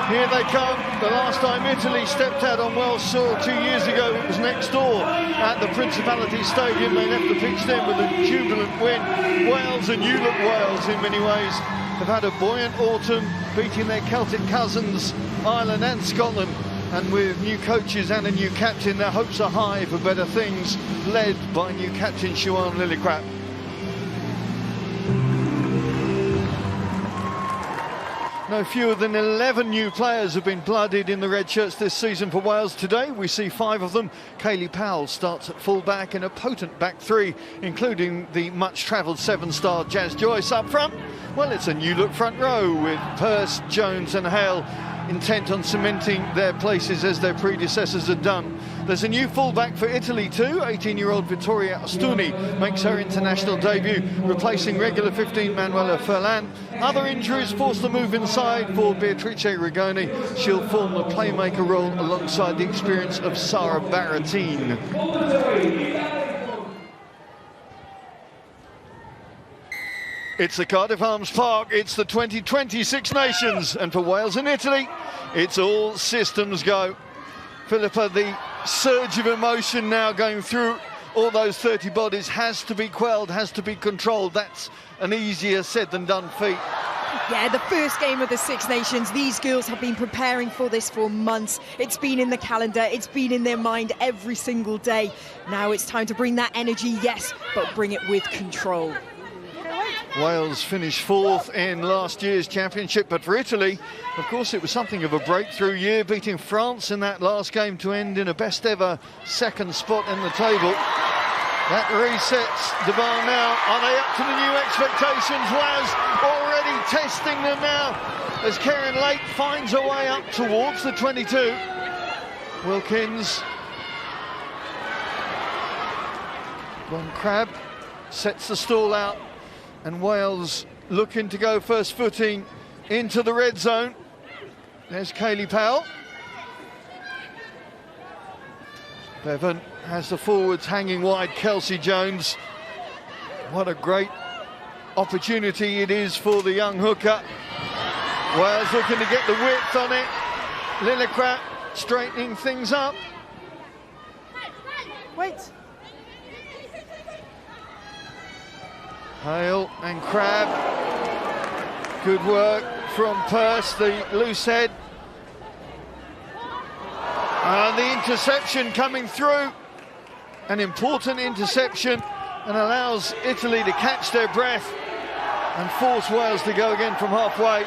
Here they come. The last time Italy stepped out on Welsh soil 2 years ago, it was next door at the Principality Stadium. They left the pitch then with a jubilant win. Wales, and you look Wales in many ways, have had a buoyant autumn, beating their Celtic cousins, Ireland and Scotland. And with new coaches and a new captain, their hopes are high for better things, led by new captain Siwan Lillicrap. No fewer than 11 new players have been blooded in the red shirts this season for Wales. Today we see 5 of them. Kayleigh Powell starts at full-back in a potent back three, including the much-travelled 7-star Jazz Joyce up front. Well, it's a new-look front row with Pearce, Jones and Hale intent on cementing their places as their predecessors had done. There's a new full-back for Italy too. 18-year-old Vittoria Ostuni makes her international debut, replacing regular 15 Manuela Furlan. Other injuries force the move inside for Beatrice Rigoni. She'll form the playmaker role alongside the experience of Sara Baratin. It's the Cardiff Arms Park, it's the 2020 Six Nations, and for Wales and Italy, it's all systems go. Philippa, the surge of emotion now going through all those 30 bodies has to be quelled, has to be controlled. That's an easier said than done feat. Yeah, the first game of the Six Nations. These girls have been preparing for this for months. It's been in the calendar, it's been in their mind every single day. Now it's time to bring that energy, yes, but bring it with control. Wales finished 4th in last year's championship, but for Italy, of course, it was something of a breakthrough year, beating France in that last game to end in a best ever second spot in the table. That resets the bar now. Are they up to the new expectations? Wales already testing them now as Karen Lake finds her way up towards the 22. Wilkins. Von Crabbe sets the stall out. And Wales looking to go first footing into the red zone. There's Kayleigh Powell. Bevan has the forwards hanging wide. Kelsey Jones. What a great opportunity it is for the young hooker. Wales looking to get the width on it. Lillicrap straightening things up. Wait. Hale and Crabbe. Good work from Pearce, the loose head. And the interception coming through. An important interception, and allows Italy to catch their breath and force Wales to go again from halfway.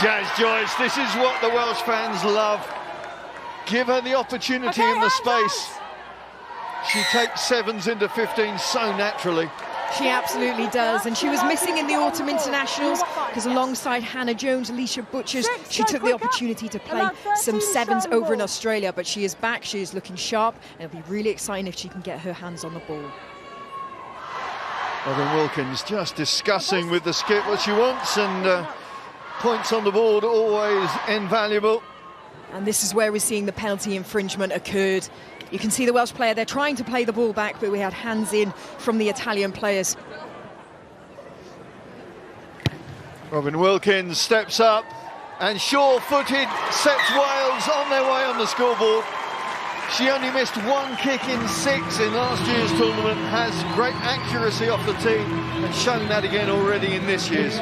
Jazz Joyce, this is what the Welsh fans love. Give her the opportunity in the space. She takes 7s into 15s so naturally. She absolutely does, and she was missing in the autumn internationals because alongside Hannah Jones, Alicia Butchers, she took the opportunity to play some 7s over in Australia, but she is back, she is looking sharp, and it'll be really exciting if she can get her hands on the ball. Robin Wilkins just discussing with the skip what she wants, and points on the board always invaluable. And this is where we're seeing the penalty infringement occurred. You can see the Welsh player, they're trying to play the ball back, but we had hands in from the Italian players. Robin Wilkins steps up and sure-footed sets Wales on their way on the scoreboard. She only missed 1 kick in 6 in last year's tournament, has great accuracy off the tee and shown that again already in this year's.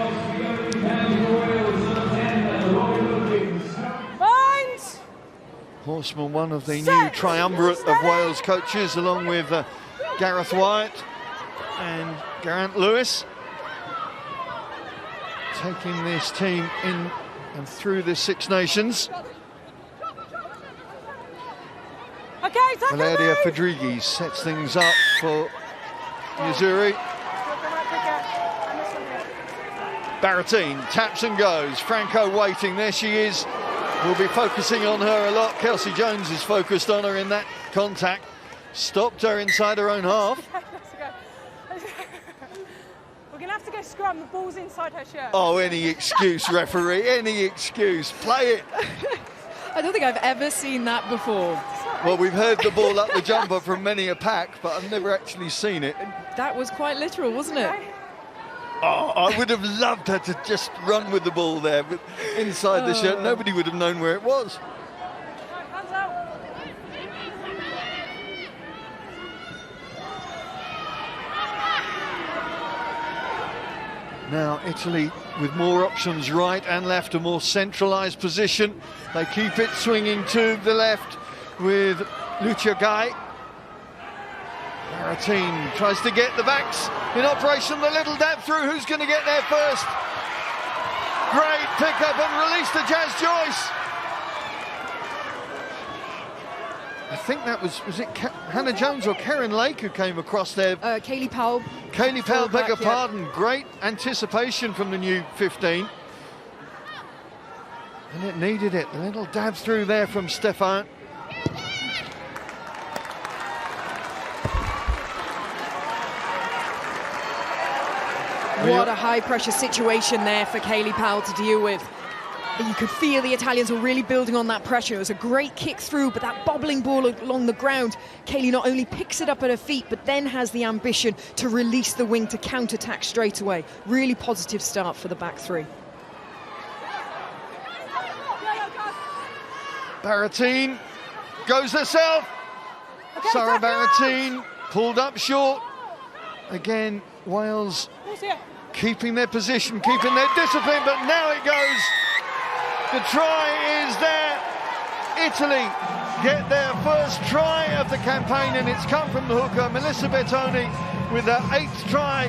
Horseman, one of the new triumvirate of Wales coaches, along with Gareth Wyatt and Geraint Lewis, taking this team in and through the Six Nations. Valeria Fadrighi sets things up for Yuzuri. Baratin taps and goes. Franco waiting, there she is. We'll be focusing on her a lot. Kelsey Jones is focused on her in that contact. Stopped her inside her own half. We're going to have to go scrum. The ball's inside her shirt. Oh, any excuse, referee, any excuse. Play it. I don't think I've ever seen that before. Well, we've heard the ball up the jumper from many a pack, but I've never actually seen it. That was quite literal, wasn't it? Oh, I would have loved her to just run with the ball there, but inside the shirt, nobody would have known where it was. Hands out. Now Italy with more options right and left, a more centralised position. They keep it swinging to the left with Lucia Gai. Barattin tries to get the backs in operation, the little dab through. Who's going to get there first? Great pick up and release to Jazz Joyce. I think that was it Hannah Jones or Karen Lake who came across there? Kaylee Powell. Kaylee Powell, beg your yeah. pardon. Great anticipation from the new 15. And it needed it. A little dab through there from Stefan. What a high-pressure situation there for Kaylee Powell to deal with. And you could feel the Italians were really building on that pressure. It was a great kick through, but that bobbling ball along the ground, Kaylee not only picks it up at her feet, but then has the ambition to release the wing to counter-attack straight away. Really positive start for the back three. Barattin goes herself. Okay, Sarah tackle out. Barattin pulled up short. Again, Wales Who's here? keeping their position, keeping their discipline, but now it goes. The try is there. Italy get their first try of the campaign, and it's come from the hooker, Melissa Bertoni, with her 8th try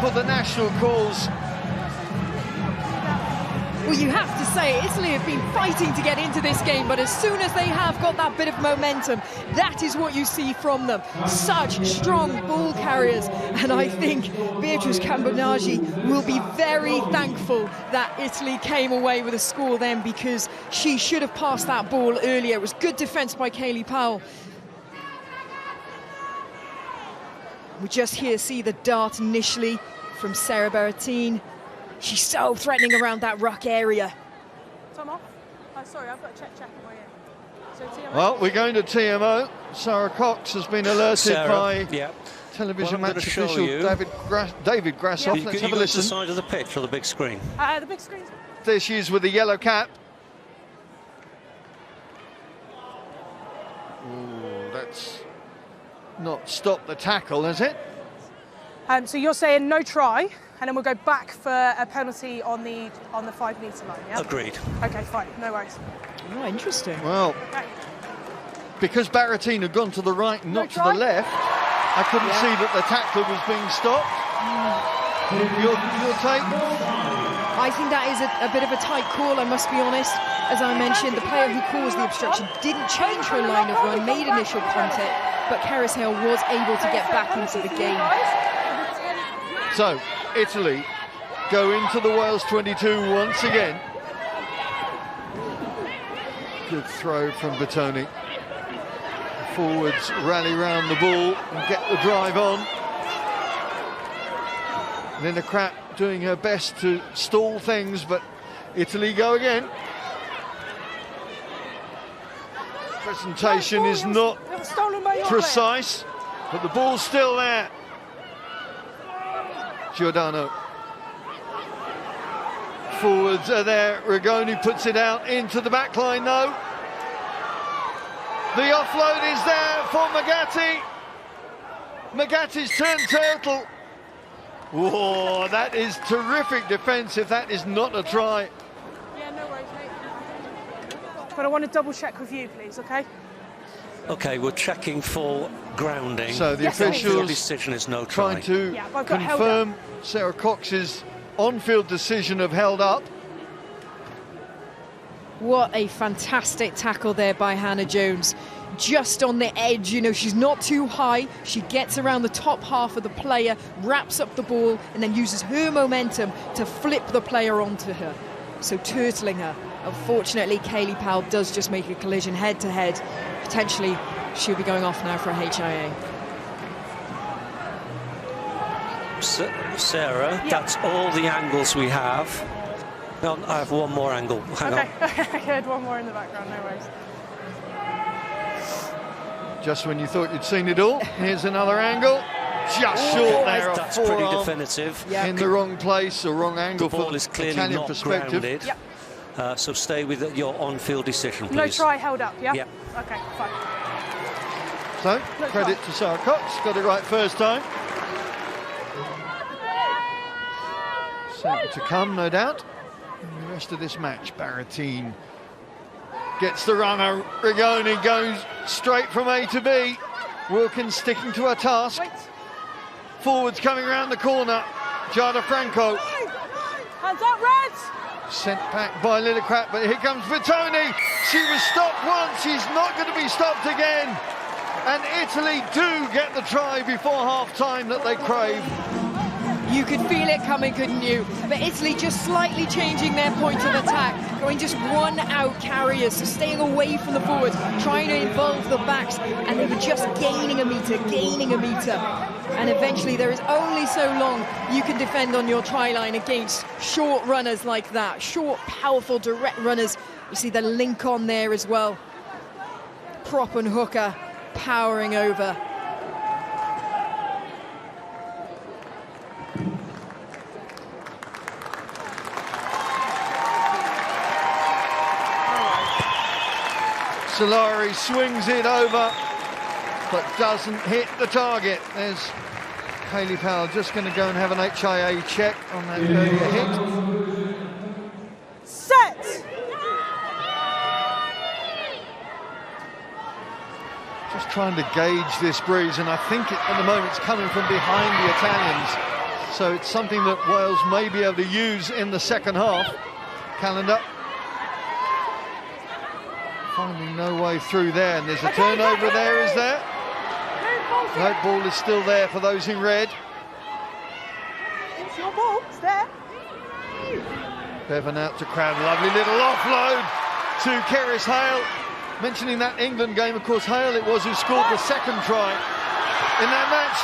for the national cause. Well, you have to say, Italy have been fighting to get into this game, but as soon as they have got that bit of momentum, that is what you see from them. Such strong ball carriers, and I think Beatrice Cambonaggi will be very thankful that Italy came away with a score then, because she should have passed that ball earlier. It was good defence by Kaylee Powell. We just here see the dart initially from Sarah Barattin. She's so threatening around that ruck area. Tom off. Oh, sorry, I've got a check on my ear. So TMO. Well, we're going to TMO. Sarah Cox has been alerted by television What I'm match gonna show official you- David Grassoff. Yeah. Let's have You a go to the listen. side of the pitch or the big screen? The big screen's... There she is with the yellow cap. Ooh, that's not stopped the tackle, has it? So you're saying no try, and then we'll go back for a penalty on the 5 metre line, yeah? Agreed. Okay, fine, no worries. Oh, interesting. Well, Okay. because Barattin had gone to the right and No not to try? the left, I couldn't see that the tackle was being stopped. Your take? I think that is a bit of a tight call, I must be honest. As I mentioned, the player who caused the obstruction didn't change her line of run, made initial contact, but Karis Hale was able to get back into the game. So, Italy go into the Wales 22 once again. Good throw from Bertoni. The forwards rally round the ball and get the drive on. Linda Krapp doing her best to stall things, but Italy go again. Presentation is not Stolen by your precise, but the ball's still there. Giordano. Forwards are there. Rigoni puts it out into the back line, though. The offload is there for Magatti. Magatti's turned turtle. Whoa, that is terrific defence if that is not a try. Yeah, no worries, mate. But I want to double check with you, please, okay? Okay, we're checking for grounding. So the Yes, Your officials decision is no try. trying to Yeah, but I've got held confirm Sarah Cox's on-field decision of held up. What a fantastic tackle there by Hannah Jones. Just on the edge, you know, she's not too high. She gets around the top half of the player, wraps up the ball, and then uses her momentum to flip the player onto her. So turtling her. Unfortunately, Kaylee Powell does just make a collision head-to-head. Potentially, she'll be going off now for a HIA. Sarah, Yeah. that's all the angles we have. No, I have one more angle. Hang Okay, on. I heard one more in the background, no worries. Just when you thought you'd seen it all, here's another angle. just short there. That's a pretty forearm definitive. Yeah. in the wrong place or wrong The angle ball for is clearly Italian not perspective. grounded. Yep. So stay with your on-field decision, please. No try held up, yeah? Yep. Okay, fine. So, No credit try. to Sarah Cox, got it right first time. Second to come, no doubt. And the rest of this match, Barrettine gets the runner. Rigoni goes straight from A to B. Wilkins sticking to her task. Wait. Forwards coming around the corner. Giada Franco Hands up, Reds! sent back by Lillicrap, but here comes Bertoni. She was stopped once, she's not going to be stopped again. And Italy do get the try before half-time that they crave. You could feel it coming, couldn't you? But Italy just slightly changing their point of attack, going just one out carriers, so staying away from the forwards, trying to involve the backs, and they were just gaining a metre. And eventually there is only so long you can defend on your try line against short runners like that, short, powerful, direct runners. You see the link on there as well. Prop and hooker powering over. Solari swings it over, but doesn't hit the target. There's Kaylee Powell just going to go and have an HIA check on that earlier hit. Set! Just trying to gauge this breeze, and I think at the moment it's coming from behind the Italians. So it's something that Wales may be able to use in the second half. Calendar finding no way through there, and there's a turnover there, is there? No, ball is still there for those in red. It's your ball, it's there. Bevan out to Crowd, lovely little offload to Keris Hale. Mentioning that England game, of course, Hale it was who scored the second try in that match.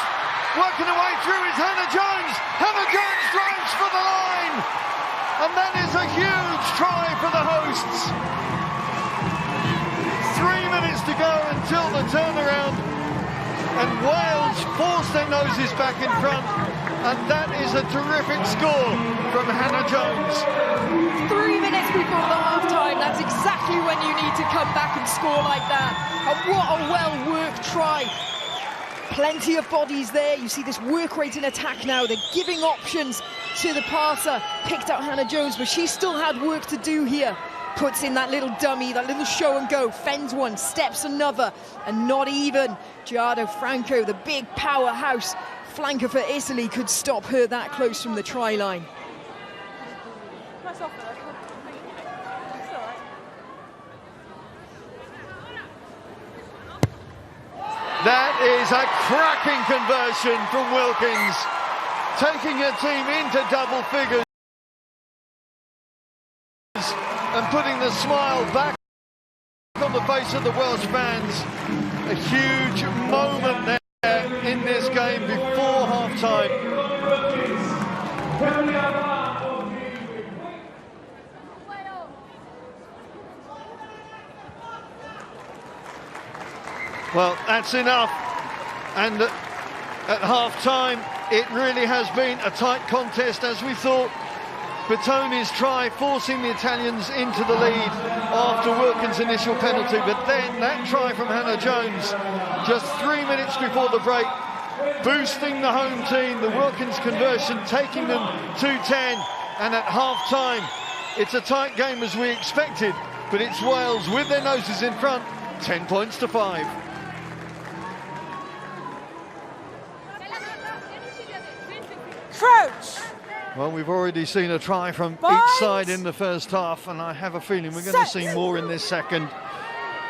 Working her way through is Hannah Jones. Hannah Jones drives for the line, and that is a huge try for the hosts. 3 minutes to go until the turnaround, and Wales force their noses back in front, and that is a terrific score from Hannah Jones. 3 minutes before the half-time, that's exactly when you need to come back and score like that. And what a well-worked try. Plenty of bodies there. You see this work rate in attack now. They're giving options to the passer. Picked out Hannah Jones, but she still had work to do here. Puts in that little dummy, that little show and go, fends one, steps another, and not even Giada Franco, the big powerhouse flanker for Italy, could stop her that close from the try line. That's off there. It's all right. That is a cracking conversion from Wilkins, taking her team into double figures and putting the smile back on the face of the Welsh fans. A huge moment there in this game before half-time. Well, that's enough. And at half-time, it really has been a tight contest, as we thought. Bertoni's try forcing the Italians into the lead after Wilkins' initial penalty, but then that try from Hannah Jones just 3 minutes before the break, boosting the home team. The Wilkins conversion taking them to 10, and at half-time it's a tight game as we expected, but it's Wales with their noses in front, 10 points to 5. Crouch! Well, we've already seen a try from Bind. each side in the first half, and I have a feeling we're going to see more in this second,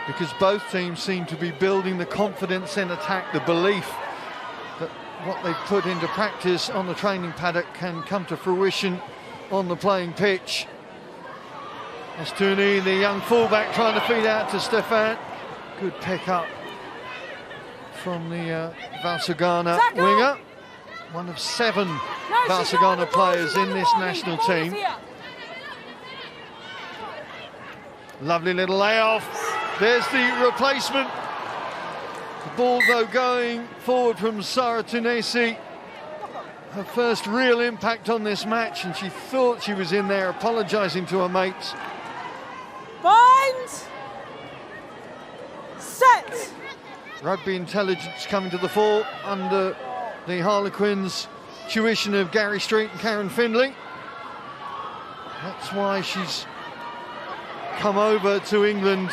because both teams seem to be building the confidence in attack, the belief that what they've put into practice on the training paddock can come to fruition on the playing pitch. Estuni, the young fullback, trying to feed out to Stefan. Good pick up from the Valsugana winger. One of 7 Valsugana players in this national team. Lovely little layoff. There's the replacement. The ball, though, going forward from Sara Tunisi. Her first real impact on this match, and she thought she was in there apologising to her mates. Bind! Set! Rugby intelligence coming to the fore under the Harlequins' tuition of Gary Street and Karen Findlay. That's why she's come over to England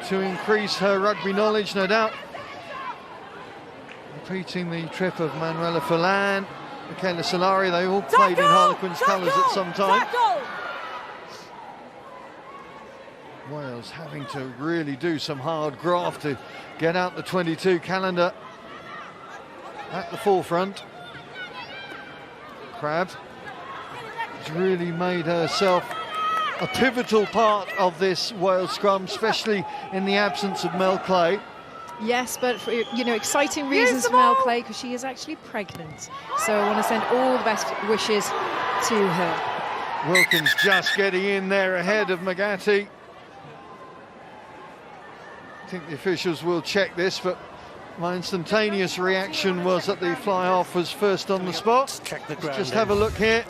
to increase her rugby knowledge, no doubt. Repeating the trip of Manuela Furlan, Michaela Solari, they all played in Harlequins colours at some time. Tackle! Wales having to really do some hard graft to get out the 22 calendar at the forefront. Crabb has really made herself a pivotal part of this Wales scrum, especially in the absence of Mel Clay. Yes, but for, you know, exciting reasons for Mel Clay, because she is actually pregnant. So I want to send all the best wishes to her. Wilkins just getting in there ahead of McGatty. I think the officials will check this, but my instantaneous reaction was that the fly-off was first on the spot. Check the Let's ground just have a look here.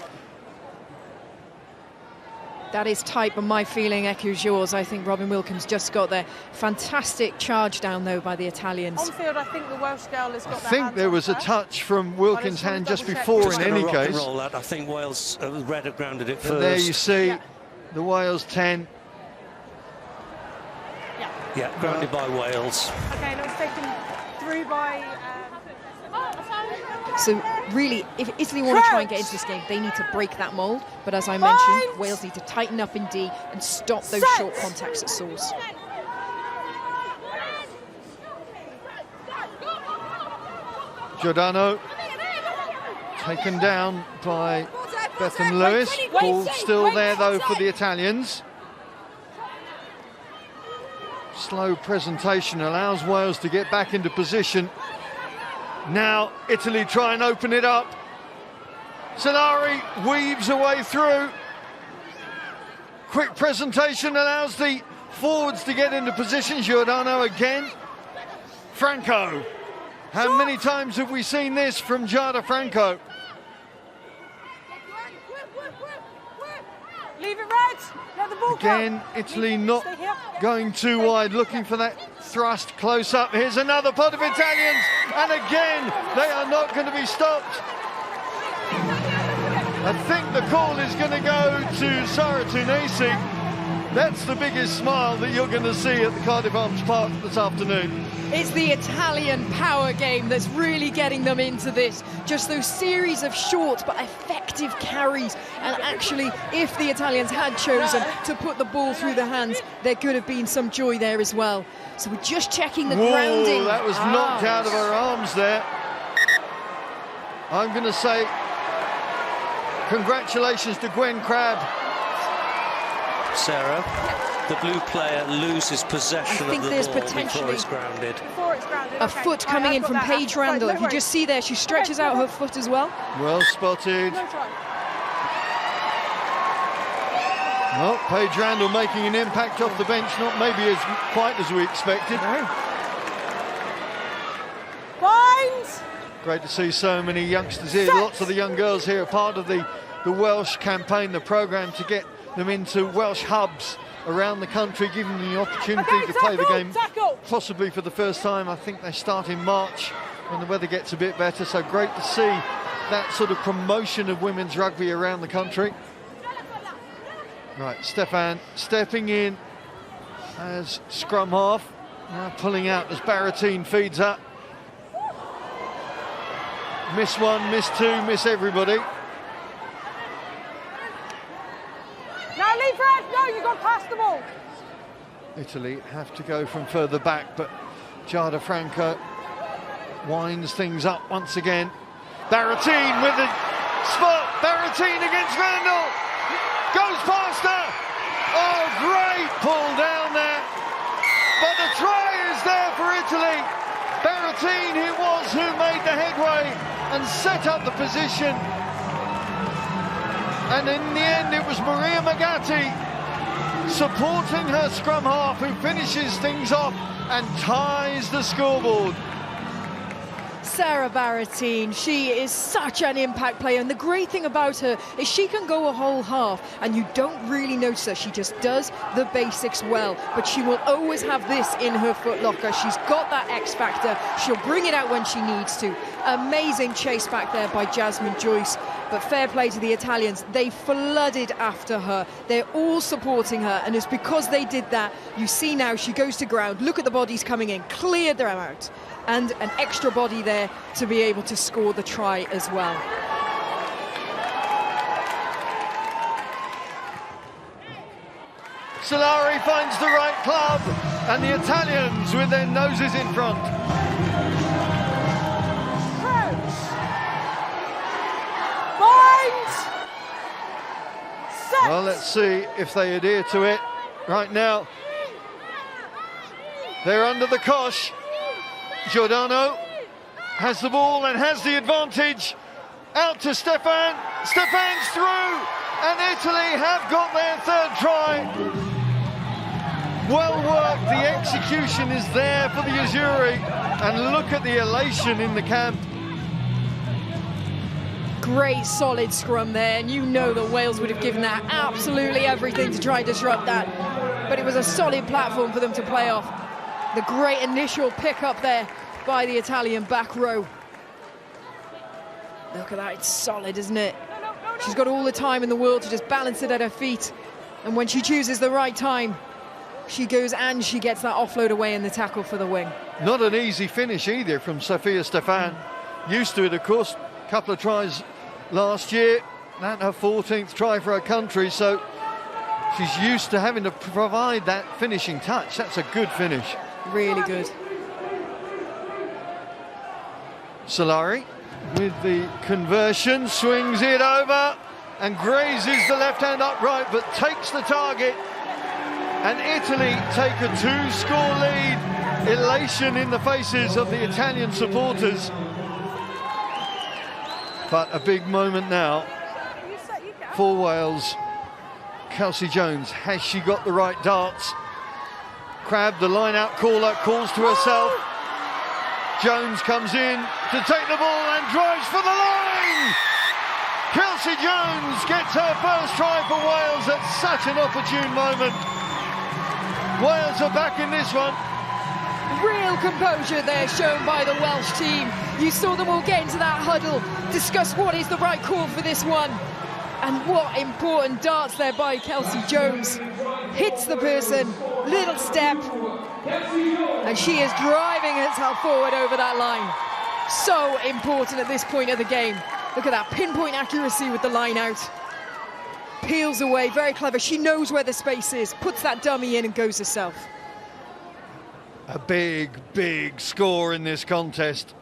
That is tight, but my feeling echoes yours. I think Robin Wilkins just got there. Fantastic charge down, though, by the Italians. On field, I think the Welsh girl has got I their think hands there on was a her. touch from Wilkins' hand just double check. before, Just in gonna any rock and case. roll that. I think Wales, Red have grounded it And first. there you see the Wales 10. Yeah, grounded by Wales. Okay, and it was taken through by... So really, if Italy want to try and get into this game, they need to break that mould. But as I mentioned, Wales need to tighten up in D and stop those short contacts at source. Giordano taken down by Bethan Lewis. Ball still there, though, for the Italians. Slow presentation allows Wales to get back into position. Now Italy try and open it up. Solari weaves her way through. Quick presentation allows the forwards to get into position. Giordano again. Franco. How many times have we seen this from Giada Franco? Leave it red. Let the ball Again, go. Italy not Stay here. going too wide, looking for that thrust close up. Here's another pot of Italians, and again, they are not going to be stopped. I think the call is going to go to Sara Tunisi. That's the biggest smile that you're going to see at the Cardiff Arms Park this afternoon. It's the Italian power game that's really getting them into this. Just those series of short but effective carries. And actually, if the Italians had chosen to put the ball through the hands, there could have been some joy there as well. So we're just checking the grounding. That was knocked out of her arms there. I'm going to say congratulations to Gwen Crabb. Sarah, the blue player loses possession I think of the there's ball potentially before it's grounded. Before it's grounded. A Okay. foot Right, coming I've in got from that. Paige Randall. If you just see there, she stretches out her foot as well. Well spotted. No try. Well, Paige Randall making an impact off the bench, not maybe as quite as we expected. Bind! Great to see so many youngsters here. Lots of the young girls here are part of the Welsh campaign, the programme to get them into Welsh hubs around the country, giving them the opportunity Okay, to play the game tackle. possibly for the first time. I think they start in March when the weather gets a bit better, so great to see that sort of promotion of women's rugby around the country. Right, Stefan stepping in as scrum half, now pulling out as Barrettine feeds up. Miss one, miss two, miss everybody. Now leave red. No, you got past the ball. Italy have to go from further back, but Giada Franco winds things up once again. Barrettine with the spot. Barrettine against Randall. Goes past her. Oh, great pull down there. But the try is there for Italy. Barrettine, it was who made the headway and set up the position. And in the end, it was Maria McGatty supporting her scrum half, who finishes things off and ties the scoreboard. Sarah Barrettine, she is such an impact player, and the great thing about her is she can go a whole half and you don't really notice her. She just does the basics well, but she will always have this in her footlocker. She's got that X factor. She'll bring it out when she needs to. Amazing chase back there by Jasmine Joyce, but fair play to the Italians. They flooded after her. They're all supporting her, and it's because they did that. You see now she goes to ground. Look at the bodies coming in, cleared them out, and an extra body there to be able to score the try as well. Solari finds the right club, and the Italians with their noses in front. Well, let's see if they adhere to it. Right now, they're under the cosh. Giordano has the ball and has the advantage. Out to Stefan. Stefan's through, and Italy have got their third try. Well worked. The execution is there for the Azzurri, and look at the elation in the camp. Great solid scrum there, and you know that Wales would have given that absolutely everything to try and disrupt that, but it was a solid platform for them to play off. The great initial pick up there by the Italian back row. Look at that, it's solid, isn't it? She's got all the time in the world to just balance it at her feet, and when she chooses the right time, she goes and she gets that offload away in the tackle for the wing. Not an easy finish either from Sofia Stefan. Used to it, of course, a couple of tries last year, and her 14th try for her country, so she's used to having to provide that finishing touch. That's a good finish. Really good. Solari with the conversion, swings it over and grazes the left-hand upright, but takes the target, and Italy take a 2-score lead. Elation in the faces of the Italian supporters. But a big moment now for Wales. Kelsey Jones, has she got the right darts? Crabb, the line-out caller, calls to herself. Jones comes in to take the ball and drives for the line! Kelsey Jones gets her first try for Wales at such an opportune moment. Wales are back in this one. Real composure there shown by the Welsh team. You saw them all get into that huddle, discuss what is the right call for this one. And what important darts there by Kelsey Jones. Hits the person, little step, and she is driving herself forward over that line. So important at this point of the game. Look at that pinpoint accuracy with the line out. Peels away, very clever. She knows where the space is, puts that dummy in and goes herself. A big, big score in this contest.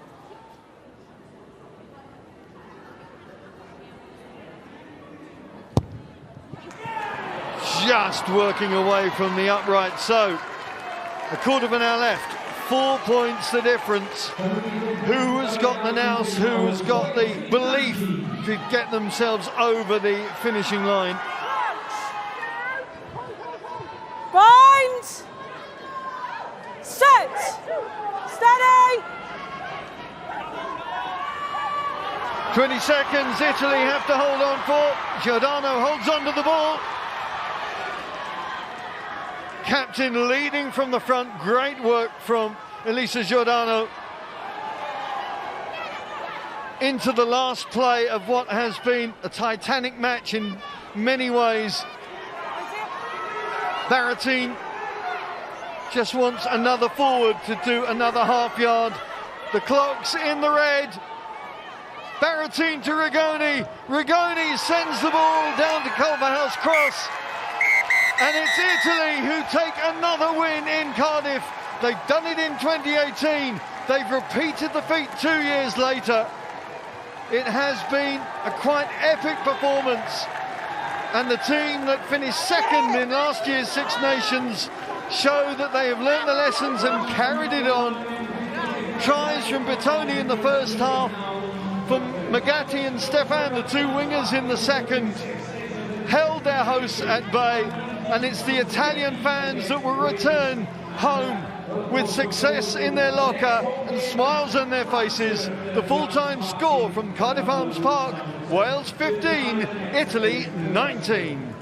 Just working away from the upright, so a quarter of an hour left. 4 points the difference. Who has got the nous? Who has got the belief to get themselves over the finishing line? Bind! Set! Steady! 20 seconds, Italy have to hold on for. Giordano holds on to the ball. Captain leading from the front. Great work from Elisa Giordano. Into the last play of what has been a titanic match in many ways. Barrettine just wants another forward to do another half yard. The clock's in the red. Barrettine to Rigoni. Rigoni sends the ball down to Culverhouse Cross. And it's Italy who take another win in Cardiff. They've done it in 2018. They've repeated the feat 2 years later. It has been a quite epic performance. And the team that finished second in last year's Six Nations show that they have learned the lessons and carried it on. Tries from Bertoni in the first half, from Magatti and Stefan, the two wingers in the second, held their hosts at bay. and it's the Italian fans that will return home with success in their locker and smiles on their faces. The full-time score from Cardiff Arms Park: Wales 15, Italy 19.